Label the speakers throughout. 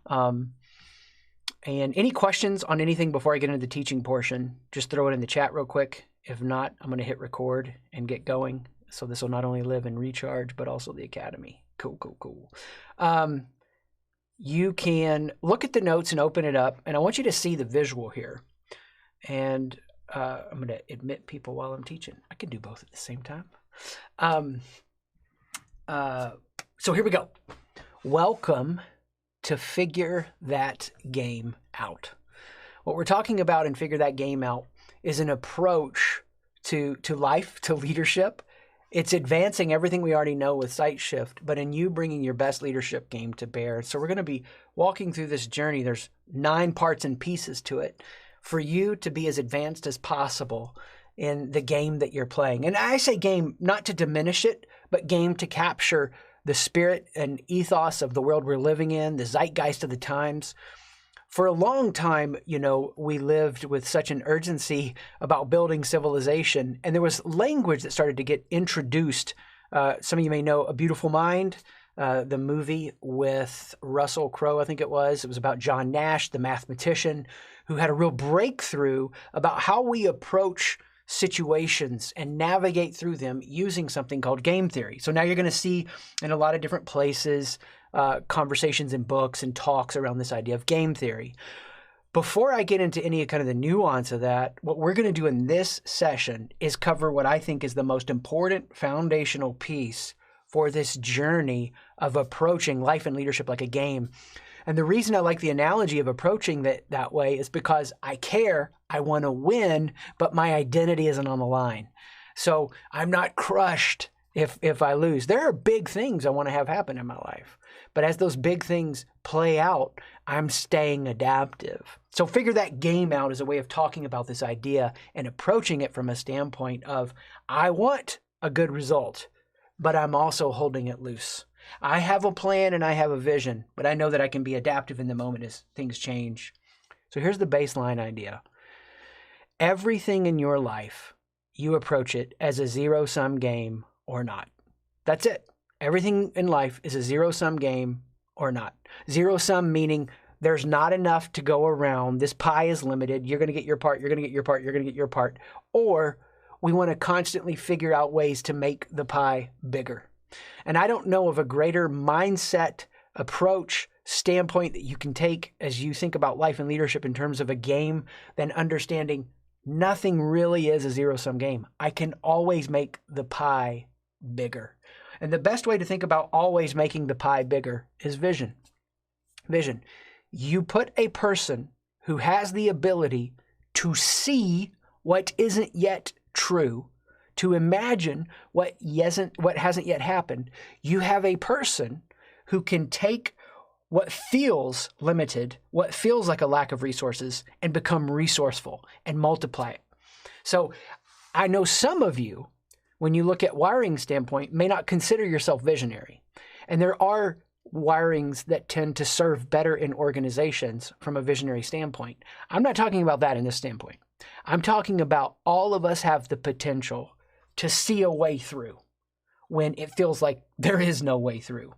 Speaker 1: And any questions on anything before I get into the teaching portion, just throw it in the chat real quick. If not, I'm going to hit record and get going. So this will not only live in Recharge, but also the Academy. Cool, cool, cool. You can look at the notes and open it up. And I want you to see the visual here. And I'm going to admit people while I'm teaching. I can do both at the same time. So here we go. Welcome to Figure That Game Out. What we're talking about in Figure That Game Out is an approach to life, to leadership. It's advancing everything we already know with Sight Shift, but in you bringing your best leadership game to bear. So we're going to be walking through this journey. There's 9 parts and pieces to it for you to be as advanced as possible in the game that you're playing. And I say game not to diminish it, but game to capture the spirit and ethos of the world we're living in, the zeitgeist of the times. For a long time, we lived with such an urgency about building civilization, and there was language that started to get introduced. Some of you may know A Beautiful Mind, the movie with Russell Crowe, I think it was. It was about John Nash, the mathematician, who had a real breakthrough about how we approach situations and navigate through them using something called game theory. So now you're going to see in a lot of different places conversations in books and talks around this idea of game theory. Before I get into any kind of the nuance of that, what we're going to do in this session is cover what I think is the most important foundational piece for this journey of approaching life and leadership like a game. And the reason I like the analogy of approaching that way is because I care, I want to win, but my identity isn't on the line. So I'm not crushed if I lose. There are big things I want to have happen in my life. But as those big things play out, I'm staying adaptive. So Figure That Game Out is a way of talking about this idea and approaching it from a standpoint of, I want a good result, but I'm also holding it loose. I have a plan and I have a vision, but I know that I can be adaptive in the moment as things change. So here's the baseline idea. Everything in your life, you approach it as a zero-sum game or not. That's it. Everything in life is a zero-sum game or not. Zero-sum meaning there's not enough to go around. This pie is limited. You're going to get your part. You're going to get your part. You're going to get your part. Or we want to constantly figure out ways to make the pie bigger. And I don't know of a greater mindset, approach, standpoint that you can take as you think about life and leadership in terms of a game than understanding nothing really is a zero-sum game. I can always make the pie bigger. And the best way to think about always making the pie bigger is vision. Vision. You put a person who has the ability to see what isn't yet true, to imagine what hasn't yet happened. You have a person who can take what feels limited, what feels like a lack of resources, and become resourceful and multiply it. So I know some of you, when you look at wiring standpoint, may not consider yourself visionary. And there are wirings that tend to serve better in organizations from a visionary standpoint. I'm not talking about that in this standpoint. I'm talking about all of us have the potential to see a way through when it feels like there is no way through.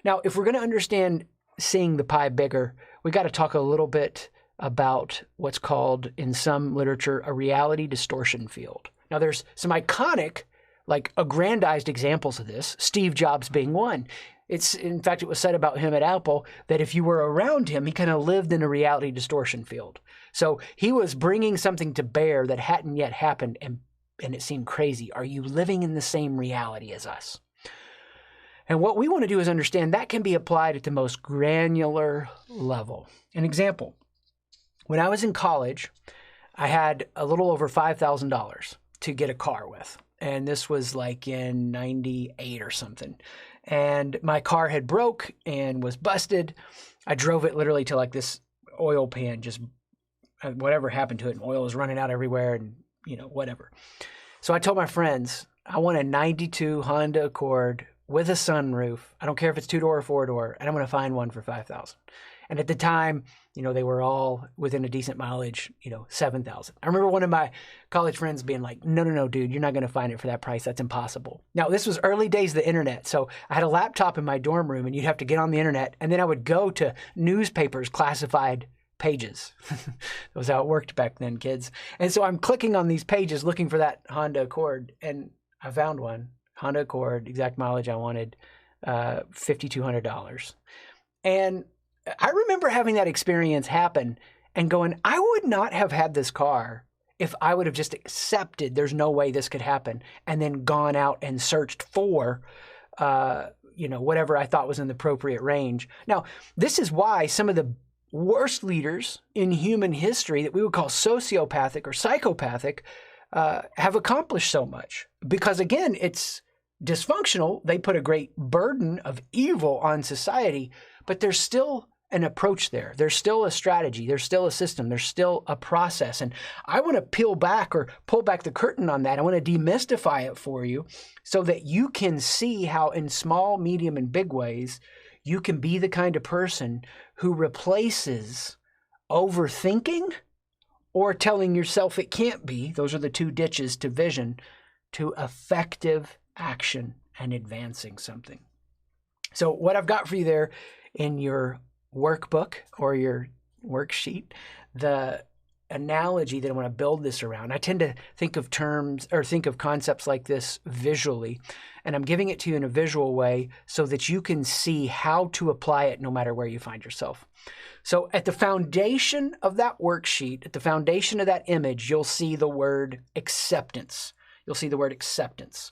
Speaker 1: Now, if we're going to understand seeing the pie bigger, we got to talk a little bit about what's called in some literature a reality distortion field. Now, there's some iconic, like aggrandized examples of this, Steve Jobs being one. In fact, it was said about him at Apple that if you were around him, he kind of lived in a reality distortion field. So he was bringing something to bear that hadn't yet happened, and it seemed crazy. Are you living in the same reality as us? And what we want to do is understand that can be applied at the most granular level. An example, when I was in college, I had a little over $5,000 to get a car with. And this was like in 98 or something. And my car had broke and was busted. I drove it literally to like this oil pan, just whatever happened to it. And oil was running out everywhere and, whatever. So I told my friends, I want a 92 Honda Accord with a sunroof. I don't care if it's 2-door or 4-door, and I'm going to find one for $5,000. And at the time, they were all within a decent mileage, $7,000. I remember one of my college friends being like, no, dude, you're not going to find it for that price. That's impossible. Now, this was early days of the internet. So I had a laptop in my dorm room, and you'd have to get on the internet. And then I would go to newspapers' classified pages. That was how it worked back then, kids. And so I'm clicking on these pages looking for that Honda Accord, and I found one. Honda Accord, exact mileage I wanted, $5,200. And I remember having that experience happen and going, I would not have had this car if I would have just accepted there's no way this could happen and then gone out and searched for, whatever I thought was in the appropriate range. Now, this is why some of the worst leaders in human history that we would call sociopathic or psychopathic have accomplished so much. Because again, it's dysfunctional. They put a great burden of evil on society, but there's still an approach there. There's still a strategy. There's still a system. There's still a process. And I want to peel back or pull back the curtain on that. I want to demystify it for you so that you can see how in small, medium, and big ways, you can be the kind of person who replaces overthinking or telling yourself it can't be. Those are the two ditches to vision, to effective action and advancing something. So what I've got for you there in your workbook or your worksheet, the analogy that I want to build this around. I tend to think of terms or think of concepts like this visually, and I'm giving it to you in a visual way so that you can see how to apply it no matter where you find yourself. So at the foundation of that worksheet, at the foundation of that image, you'll see the word acceptance. You'll see the word acceptance.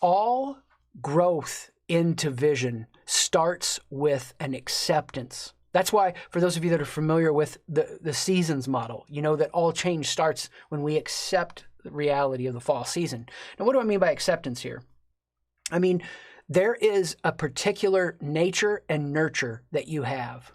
Speaker 1: All growth into vision starts with an acceptance. That's why, for those of you that are familiar with the seasons model, you know that all change starts when we accept the reality of the fall season. Now, what do I mean by acceptance here? I mean, there is a particular nature and nurture that you have,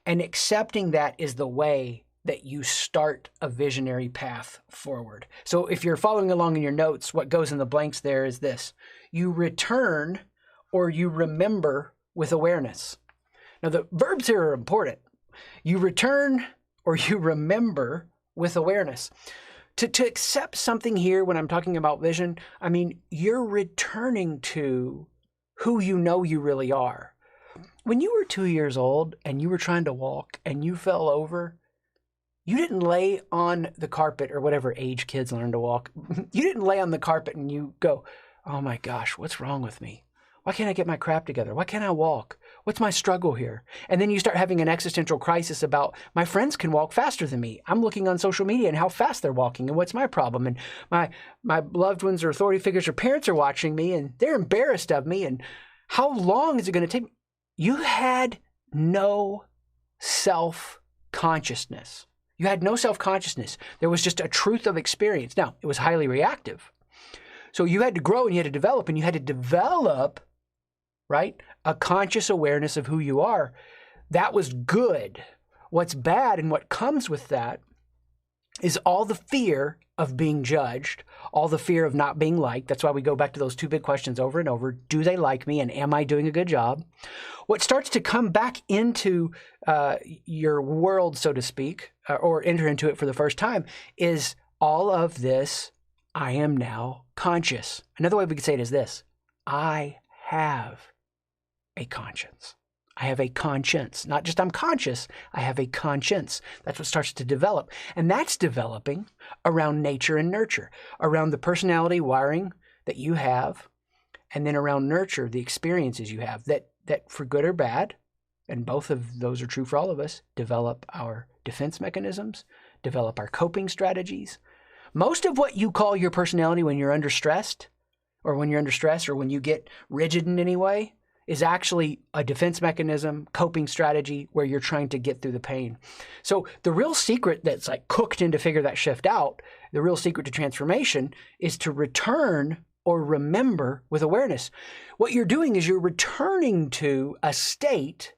Speaker 1: and accepting that is the way that you start a visionary path forward. So if you're following along in your notes, what goes in the blanks there is this: you return or you remember with awareness. Now, the verbs here are important. You return or you remember with awareness. To accept something here when I'm talking about vision, I mean, you're returning to who you know you really are. When you were 2 years old and you were trying to walk and you fell over, you didn't lay on the carpet, or whatever age kids learn to walk. You didn't lay on the carpet and you go, oh my gosh, what's wrong with me? Why can't I get my crap together? Why can't I walk? What's my struggle here? And then you start having an existential crisis about, my friends can walk faster than me. I'm looking on social media and how fast they're walking, and what's my problem? And my loved ones or authority figures or parents are watching me and they're embarrassed of me. And how long is it going to take? You had no self-consciousness. You had no self-consciousness. There was just a truth of experience. Now, it was highly reactive. So you had to grow and you had to develop, and you had to develop, right, a conscious awareness of who you are. That was good. What's bad and what comes with that is all the fear of being judged, all the fear of not being liked. That's why we go back to those two big questions over and over. Do they like me, and am I doing a good job? What starts to come back into your world, so to speak, or enter into it for the first time, is all of this, I am now conscious. Another way we could say it is this: I have a conscience. I have a conscience. Not just I'm conscious, I have a conscience. That's what starts to develop. And that's developing around nature and nurture, around the personality wiring that you have, and then around nurture, the experiences you have that for good or bad, and both of those are true for all of us, develop our defense mechanisms, develop our coping strategies. Most of what you call your personality when you're under stress, or when you get rigid in any way, is actually a defense mechanism, coping strategy, where you're trying to get through the pain. So the real secret that's like cooked in to figure that shift out, the real secret to transformation, is to return or remember with awareness. What you're doing is you're returning to a state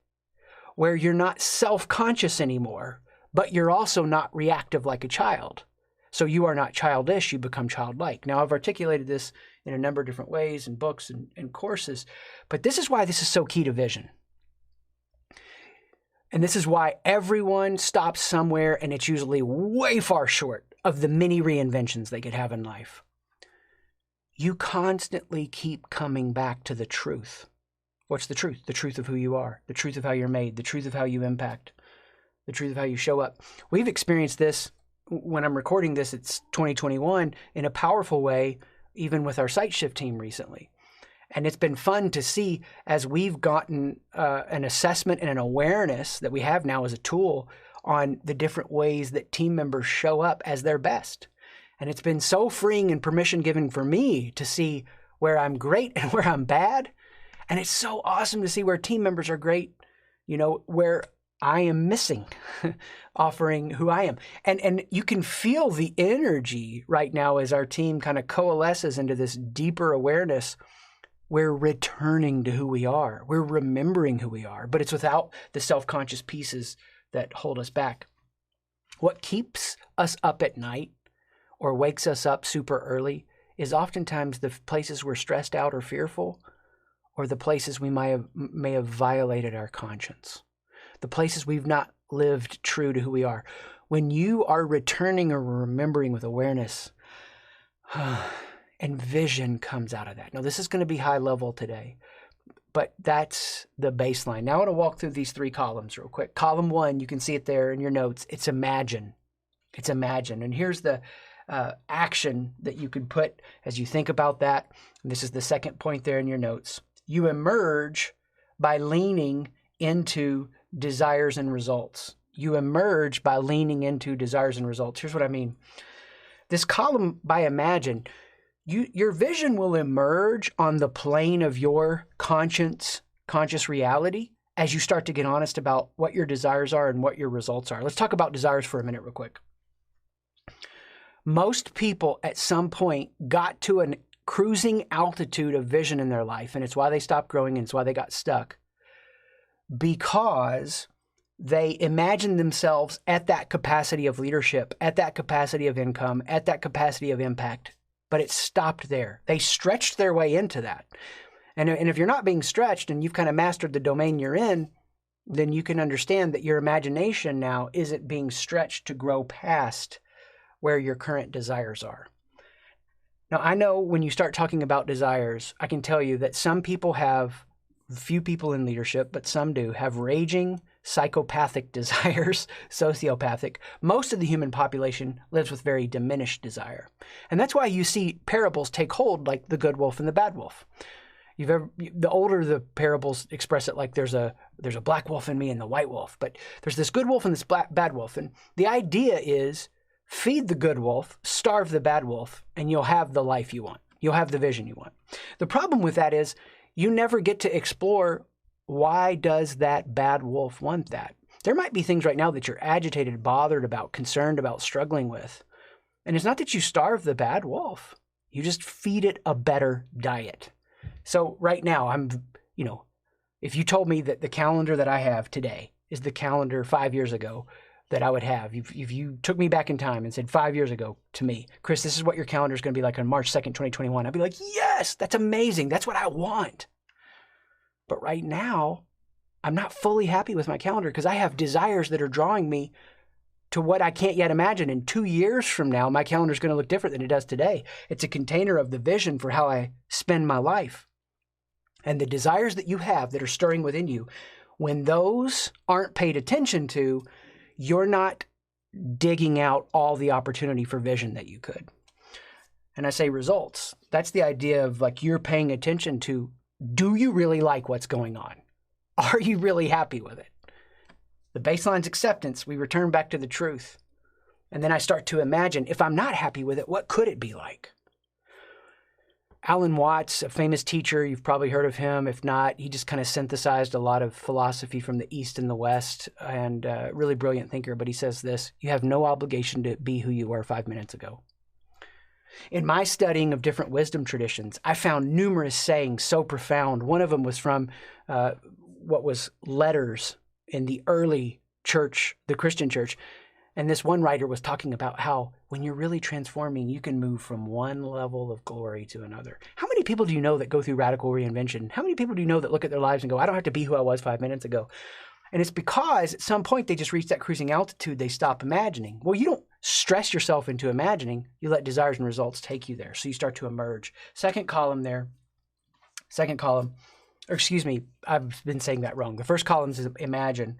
Speaker 1: where you're not self-conscious anymore, but you're also not reactive like a child. So you are not childish, you become childlike. Now, I've articulated this in a number of different ways in books and courses, but this is why this is so key to vision. And this is why everyone stops somewhere, and it's usually way far short of the many reinventions they could have in life. You constantly keep coming back to the truth. What's the truth? The truth of who you are, the truth of how you're made, the truth of how you impact, the truth of how you show up. We've experienced this. When I'm recording this, it's 2021 in a powerful way, even with our Sight Shift team recently. And it's been fun to see as we've gotten an assessment and an awareness that we have now as a tool on the different ways that team members show up as their best. And it's been so freeing and permission giving for me to see where I'm great and where I'm bad. And it's so awesome to see where team members are great, where I am missing, offering who I am. And you can feel the energy right now as our team kind of coalesces into this deeper awareness. We're returning to who we are. We're remembering who we are, but it's without the self-conscious pieces that hold us back. What keeps us up at night or wakes us up super early is oftentimes the places we're stressed out or fearful, or the places we may have violated our conscience. The places we've not lived true to who we are. When you are returning or remembering with awareness, and vision comes out of that. Now, this is going to be high level today, but that's the baseline. Now I want to walk through these 3 columns real quick. Column 1, you can see it there in your notes. It's imagine. It's imagine. And here's the action that you could put as you think about that. And this is the second point there in your notes. You emerge by leaning into desires and results. You emerge by leaning into desires and results. Here's what I mean. This column by imagine, your vision will emerge on the plane of your conscious reality as you start to get honest about what your desires are and what your results are. Let's talk about desires for a minute real quick. Most people at some point got to a cruising altitude of vision in their life, and it's why they stopped growing and it's why they got stuck. Because they imagined themselves at that capacity of leadership, at that capacity of income, at that capacity of impact, but it stopped there. They stretched their way into that. And if you're not being stretched and you've kind of mastered the domain you're in, then you can understand that your imagination now isn't being stretched to grow past where your current desires are. Now, I know when you start talking about desires, I can tell you that some people have, few people in leadership, but some do, have raging psychopathic desires, sociopathic. Most of the human population lives with very diminished desire. And that's why you see parables take hold like the good wolf and the bad wolf. The older the parables express it like there's a black wolf in me and the white wolf, but there's this good wolf and this bad wolf. And the idea is feed the good wolf, starve the bad wolf, and you'll have the life you want. You'll have the vision you want. The problem with that is you never get to explore, why does that bad wolf want that? There might be things right now that you're agitated, bothered about, concerned about, struggling with. And it's not that you starve the bad wolf. You just feed it a better diet. So right now, if you told me that the calendar that I have today is the calendar 5 years ago that I would have, if you took me back in time and said 5 years ago to me, Chris, this is what your calendar is going to be like on March 2nd, 2021, I'd be like, yes, that's amazing. That's what I want. But right now, I'm not fully happy with my calendar because I have desires that are drawing me to what I can't yet imagine. In 2 years from now, my calendar is going to look different than it does today. It's a container of the vision for how I spend my life. And the desires that you have that are stirring within you, when those aren't paid attention to, you're not digging out all the opportunity for vision that you could. And I say results. That's the idea of like you're paying attention to, do you really like what's going on? Are you really happy with it? The baseline's acceptance. We return back to the truth. And then I start to imagine, if I'm not happy with it, what could it be like? Alan Watts, a famous teacher, you've probably heard of him. If not, he just kind of synthesized a lot of philosophy from the East and the West, and really brilliant thinker. But he says this: you have no obligation to be who you were 5 minutes ago. In my studying of different wisdom traditions, I found numerous sayings so profound. One of them was from what was letters in the early church, the Christian church. And this one writer was talking about how when you're really transforming, you can move from one level of glory to another. How many people do you know that go through radical reinvention? How many people do you know that look at their lives and go, I don't have to be who I was 5 minutes ago? And it's because at some point they just reach that cruising altitude, they stop imagining. Well, you don't stress yourself into imagining. You let desires and results take you there. So you start to emerge. Second column there. Second column. Or excuse me, I've been saying that wrong. The first column is imagine.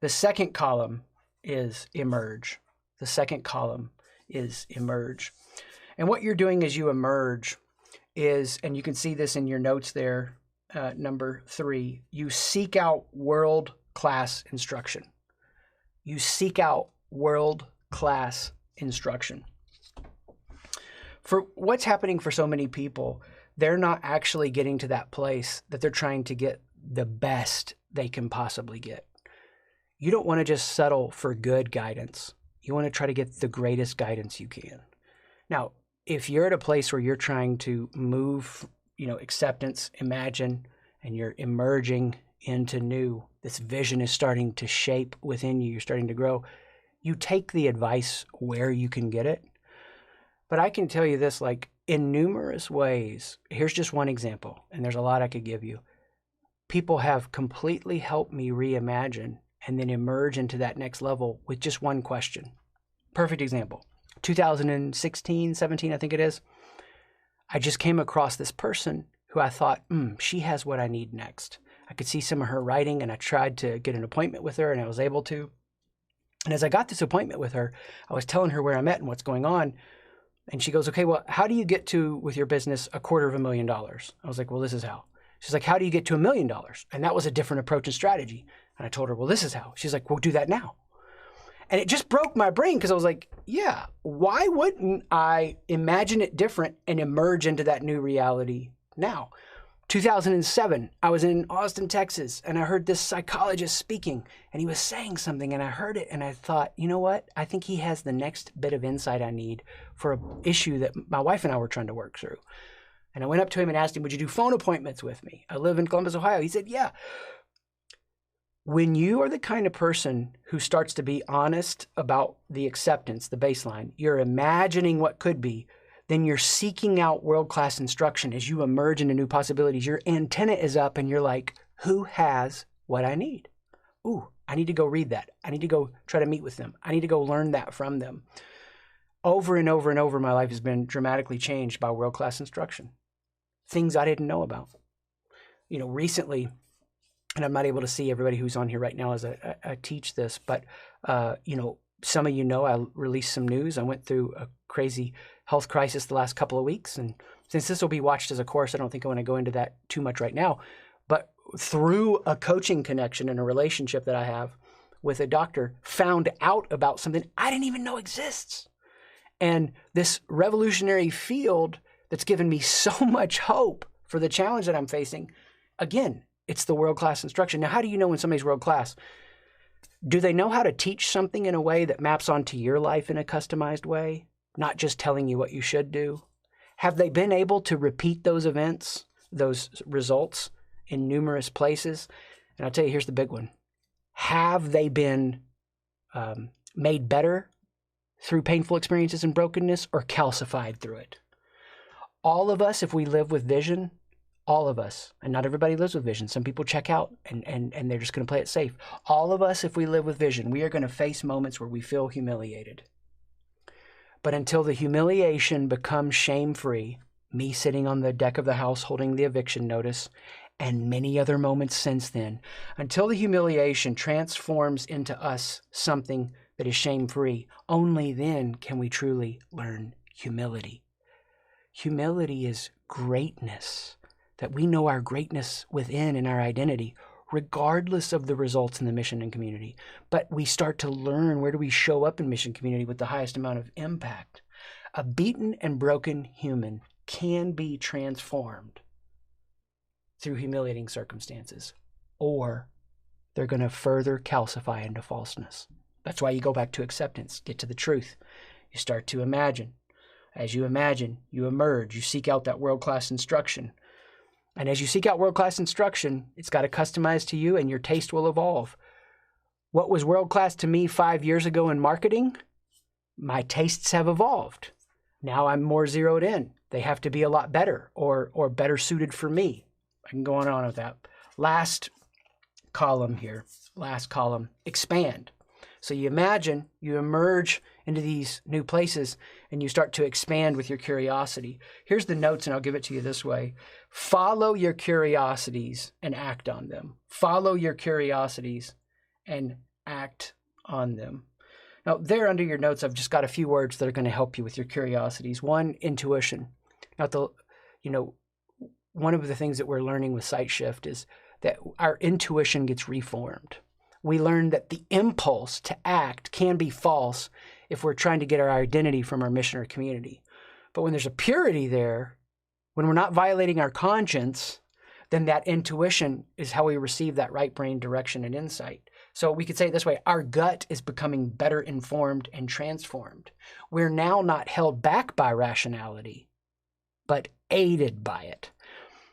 Speaker 1: The second column is emerge. The second column is emerge. And what you're doing as you emerge is, and you can see this in your notes there, number 3, you seek out world-class instruction. You seek out world-class instruction. For what's happening for so many people, they're not actually getting to that place that they're trying to get the best they can possibly get. You don't want to just settle for good guidance. You want to try to get the greatest guidance you can. Now, if you're at a place where you're trying to move, acceptance, imagine, and you're emerging into new, this vision is starting to shape within you, you're starting to grow, you take the advice where you can get it. But I can tell you this, in numerous ways, here's just one example, and there's a lot I could give you. People have completely helped me reimagine and then emerge into that next level with just one question. Perfect example. 2016, 17, I think it is. I just came across this person who I thought, she has what I need next. I could see some of her writing, and I tried to get an appointment with her, and I was able to. And as I got this appointment with her, I was telling her where I'm at and what's going on. And she goes, okay, well, how do you get to, with your business, $250,000? I was like, well, this is how. She's like, how do you get to $1 million? And that was a different approach and strategy. And I told her, well, this is how. She's like, well, do that now. And it just broke my brain because I was like, yeah, why wouldn't I imagine it different and emerge into that new reality now? 2007, I was in Austin, Texas, and I heard this psychologist speaking, and he was saying something, and I heard it, and I thought, you know what? I think he has the next bit of insight I need for an issue that my wife and I were trying to work through. And I went up to him and asked him, would you do phone appointments with me? I live in Columbus, Ohio. He said, yeah. When you are the kind of person who starts to be honest about the acceptance, the baseline, you're imagining what could be, then you're seeking out world-class instruction as you emerge into new possibilities. Your antenna is up and you're like, who has what I need? Ooh, I need to go read that. I need to go try to meet with them. I need to go learn that from them. Over and over and over, my life has been dramatically changed by world-class instruction. Things I didn't know about. Recently, and I'm not able to see everybody who's on here right now as I teach this, but, some of I released some news. I went through a crazy health crisis the last couple of weeks. And since this will be watched as a course, I don't think I want to go into that too much right now. But through a coaching connection and a relationship that I have with a doctor, found out about something I didn't even know exists. And this revolutionary field that's given me so much hope for the challenge that I'm facing, again, it's the world-class instruction. Now, how do you know when somebody's world-class? Do they know how to teach something in a way that maps onto your life in a customized way, not just telling you what you should do? Have they been able to repeat those events, those results in numerous places? And I'll tell you, here's the big one. Have they been made better through painful experiences and brokenness, or calcified through it? All of us, if we live with vision, all of us, and not everybody lives with vision. Some people check out and they're just going to play it safe. All of us, if we live with vision, we are going to face moments where we feel humiliated. But until the humiliation becomes shame-free, me sitting on the deck of the house holding the eviction notice, and many other moments since then, until the humiliation transforms into us something that is shame-free, only then can we truly learn humility. Humility is greatness. That we know our greatness within and our identity, regardless of the results in the mission and community. But we start to learn, where do we show up in mission community with the highest amount of impact? A beaten and broken human can be transformed through humiliating circumstances, or they're going to further calcify into falseness. That's why you go back to acceptance, get to the truth. You start to imagine. As you imagine, you emerge, you seek out that world-class instruction. And as you seek out world-class instruction, it's got to customize to you and your taste will evolve. What was world-class to me 5 years ago in marketing? My tastes have evolved. Now I'm more zeroed in. They have to be a lot better or better suited for me. I can go on and on with that. Last column here, expand. So you imagine you emerge into these new places and you start to expand with your curiosity. Here's the notes, and I'll give it to you this way. Follow your curiosities and act on them. Follow your curiosities and act on them. Now, there under your notes, I've just got a few words that are going to help you with your curiosities. One, intuition. Now, one of the things that we're learning with Sight Shift is that our intuition gets reformed. We learn that the impulse to act can be false if we're trying to get our identity from our mission or community. But when there's a purity there, when we're not violating our conscience, then that intuition is how we receive that right brain direction and insight. So we could say it this way, our gut is becoming better informed and transformed. We're now not held back by rationality, but aided by it.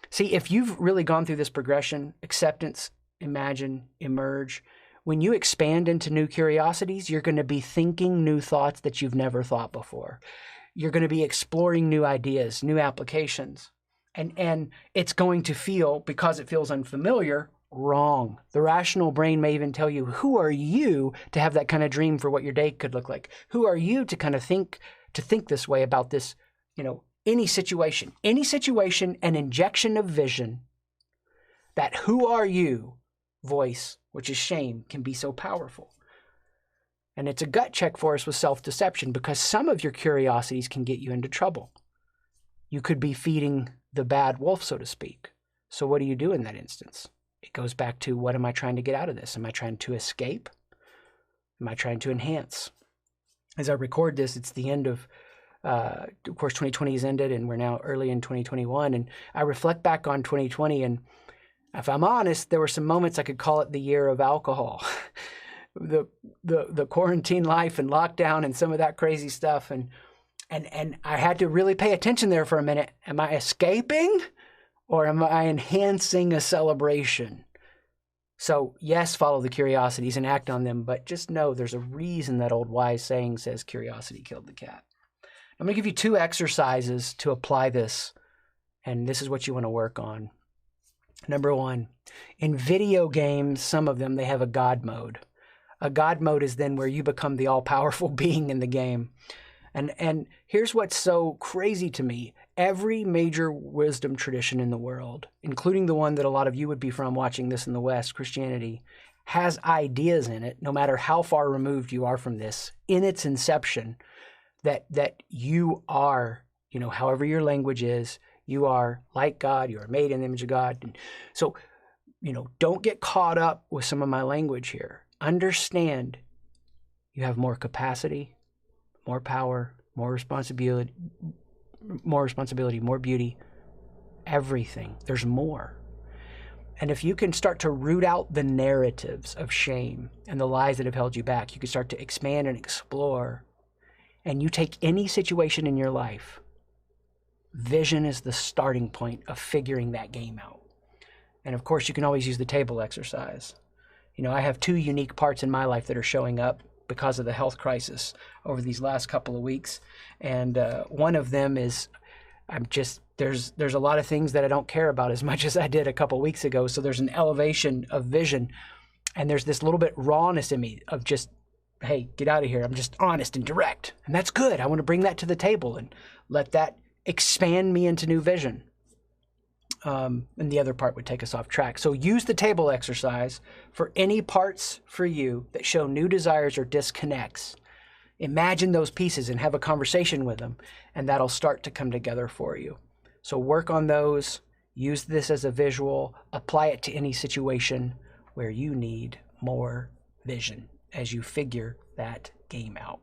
Speaker 1: See, if you've really gone through this progression, acceptance, imagine, emerge, when you expand into new curiosities, you're going to be thinking new thoughts that you've never thought before. You're going to be exploring new ideas, new applications. And it's going to feel, because it feels unfamiliar, wrong. The rational brain may even tell you, who are you to have that kind of dream for what your day could look like? Who are you to kind of think this way about this, any situation, an injection of vision, that who are you voice, which is shame, can be so powerful. And it's a gut check for us with self-deception, because some of your curiosities can get you into trouble. You could be feeding the bad wolf, so to speak. So what do you do in that instance? It goes back to, what am I trying to get out of this? Am I trying to escape? Am I trying to enhance? As I record this, it's the end of course, 2020 has ended and we're now early in 2021. And I reflect back on 2020, and if I'm honest, there were some moments I could call it the year of alcohol. the quarantine life and lockdown and some of that crazy stuff. And I had to really pay attention there for a minute. Am I escaping or am I enhancing a celebration? So yes, follow the curiosities and act on them, but just know there's a reason that old wise saying says curiosity killed the cat. I'm going to give you 2 exercises to apply this, and this is what you want to work on. Number 1, in video games, some of them, they have a God mode. A God mode is then where you become the all-powerful being in the game. And here's what's so crazy to me. Every major wisdom tradition in the world, including the one that a lot of you would be from watching this in the West, Christianity, has ideas in it, no matter how far removed you are from this, in its inception, that you are, however your language is, you are like God, you are made in the image of God. And so, don't get caught up with some of my language here. Understand you have more capacity, more power, more responsibility, more beauty, everything. There's more. And if you can start to root out the narratives of shame and the lies that have held you back, you can start to expand and explore. And you take any situation in your life, vision is the starting point of figuring that game out. And of course, you can always use the table exercise. I have 2 unique parts in my life that are showing up because of the health crisis over these last couple of weeks. And one of them is there's a lot of things that I don't care about as much as I did a couple of weeks ago. So there's an elevation of vision, and there's this little bit rawness in me of just, hey, get out of here. I'm just honest and direct. And that's good. I want to bring that to the table and let that expand me into new vision. And the other part would take us off track. So use the table exercise for any parts for you that show new desires or disconnects. Imagine those pieces and have a conversation with them, and that'll start to come together for you. So work on those. Use this as a visual. Apply it to any situation where you need more vision as you figure that game out.